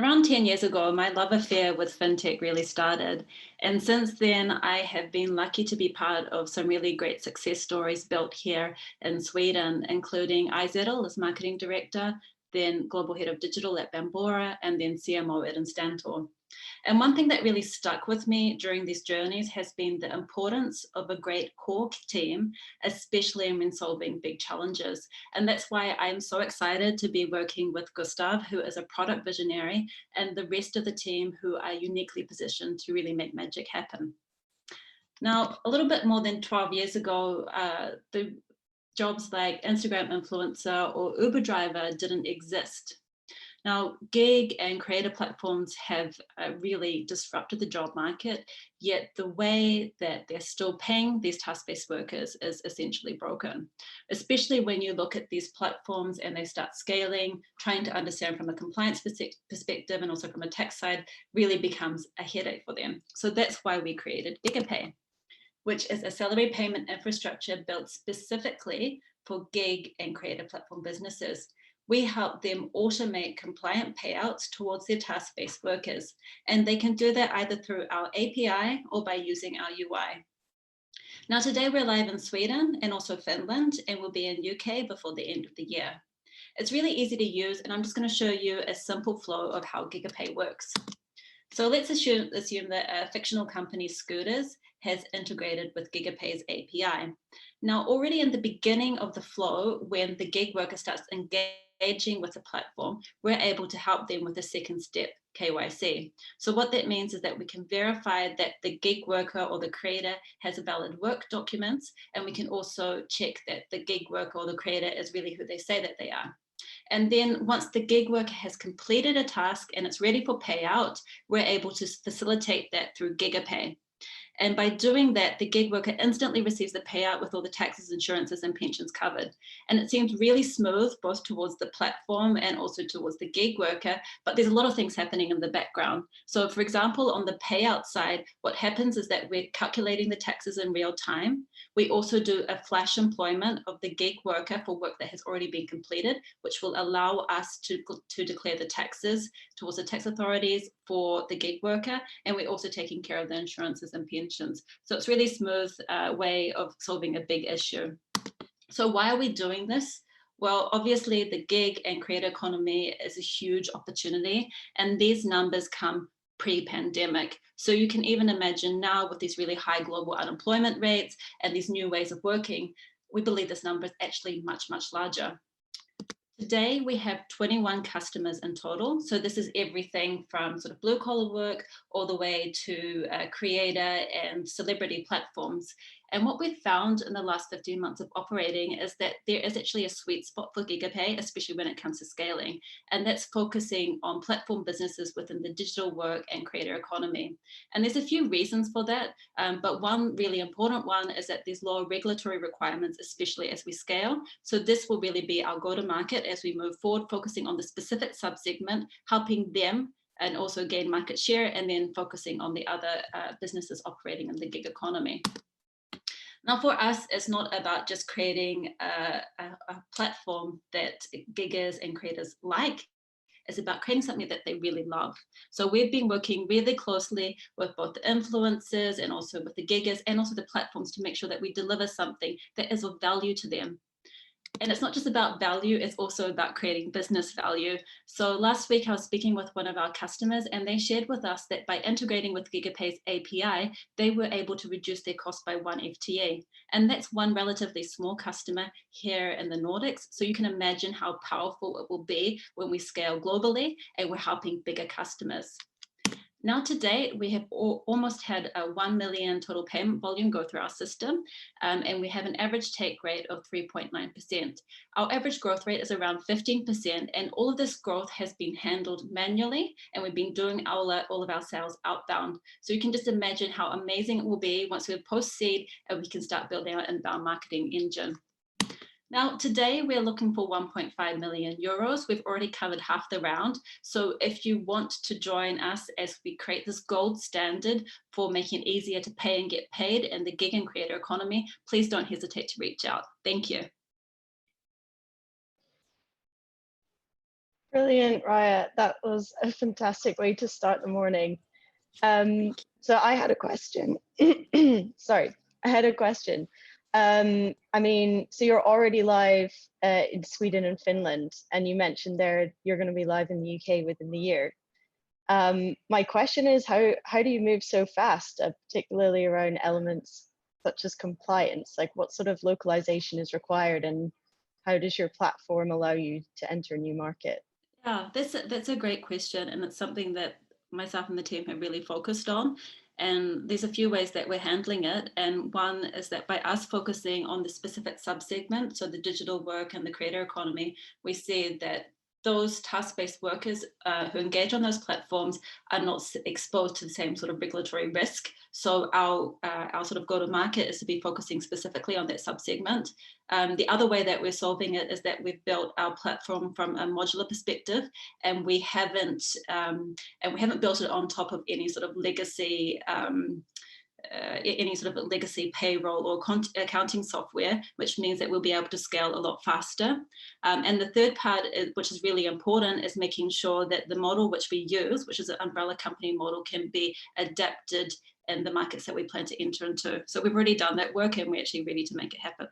Around 10 years ago, my love affair with fintech really started. And since then, I have been lucky to be part of some really great success stories built here in Sweden, including Izettle as marketing director, then global head of digital at Bambora, and then CMO at Instantor. And one thing that really stuck with me during these journeys has been the importance of a great core team, especially when solving big challenges. And that's why I'm so excited to be working with Gustav, who is a product visionary, and the rest of the team who are uniquely positioned to really make magic happen. Now, a little bit more than 12 years ago, the jobs like Instagram influencer or Uber driver didn't exist. Now, gig and creator platforms have really disrupted the job market, yet the way that they're still paying these task-based workers is essentially broken, especially when you look at these platforms and they start scaling. Trying to understand from a compliance perspective and also from a tax side really becomes a headache for them. So that's why we created Gigapay, which is a salary payment infrastructure built specifically for gig and creator platform businesses. We help them automate compliant payouts towards their task-based workers, and they can do that either through our API or by using our UI. Now, today we're live in Sweden and also Finland, and we'll be in UK before the end of the year. It's really easy to use, and I'm just going to show you a simple flow of how Gigapay works. So let's assume that a fictional company, Scooters, has integrated with Gigapay's API. Now, already in the beginning of the flow, when the gig worker starts engaging with the platform, we're able to help them with the second step, KYC. So what that means is that we can verify that the gig worker or the creator has a valid work documents, and we can also check that the gig worker or the creator is really who they say that they are. And then once the gig worker has completed a task and it's ready for payout, we're able to facilitate that through Gigapay. And by doing that, the gig worker instantly receives the payout with all the taxes, insurances, and pensions covered. And it seems really smooth, both towards the platform and also towards the gig worker, but there's a lot of things happening in the background. So for example, on the payout side, what happens is that we're calculating the taxes in real time. We also do a flash employment of the gig worker for work that has already been completed, which will allow us to declare the taxes towards the tax authorities for the gig worker. And we're also taking care of the insurances and pensions. So it's really smooth way of solving a big issue. So why are we doing this? Well, obviously the gig and creator economy is a huge opportunity, and these numbers come pre-pandemic. So you can even imagine now with these really high global unemployment rates and these new ways of working, we believe this number is actually much, much larger. Today, we have 21 customers in total. So this is everything from sort of blue collar work all the way to creator and celebrity platforms. And what we've found in the last 15 months of operating is that there is actually a sweet spot for Gigapay, especially when it comes to scaling. And that's focusing on platform businesses within the digital work and creator economy. And there's a few reasons for that. But one really important one is that there's lower regulatory requirements, especially as we scale. So this will really be our go-to-market as we move forward, focusing on the specific subsegment, helping them and also gain market share, and then focusing on the other businesses operating in the gig economy. Now, for us, it's not about just creating a platform that giggers and creators like. It's about creating something that they really love. So we've been working really closely with both the influencers and also with the giggers and also the platforms to make sure that we deliver something that is of value to them. And it's not just about value, it's also about creating business value. So last week I was speaking with one of our customers, and they shared with us that by integrating with Gigapay's API, they were able to reduce their cost by 1 FTE. And that's one relatively small customer here in the Nordics. So you can imagine how powerful it will be when we scale globally and we're helping bigger customers. Now to date, we have almost had a 1 million total payment volume go through our system, and we have an average take rate of 3.9%. Our average growth rate is around 15%, and all of this growth has been handled manually, and we've been doing all of our sales outbound. So you can just imagine how amazing it will be once we're post-seed and we can start building our inbound marketing engine. Now, today we're looking for 1.5 million euros. We've already covered half the round. So if you want to join us as we create this gold standard for making it easier to pay and get paid in the gig and creator economy, please don't hesitate to reach out. Thank you. Brilliant, Raya. That was a fantastic way to start the morning. So I had a question. Sorry, I had a question. I mean, so you're already live in Sweden and Finland, and you mentioned there you're going to be live in the UK within the year. My question is, how do you move so fast, particularly around elements such as compliance? Like, what sort of localization is required, and how does your platform allow you to enter a new market? Yeah, that's a great question, and it's something that myself and the team have really focused on. And there's a few ways that we're handling it. And one is that by us focusing on the specific subsegment, so the digital work and the creator economy, we see that those task-based workers who engage on those platforms are not exposed to the same sort of regulatory risk. So our sort of go-to-market is to be focusing specifically on that subsegment. The other way that we're solving it is that we've built our platform from a modular perspective, and we haven't built it on top of any sort of legacy payroll or accounting software, which means that we'll be able to scale a lot faster. And the third part, which is really important, is making sure that the model which we use, which is an umbrella company model, can be adapted in the markets that we plan to enter into. So we've already done that work, and we're actually ready to make it happen.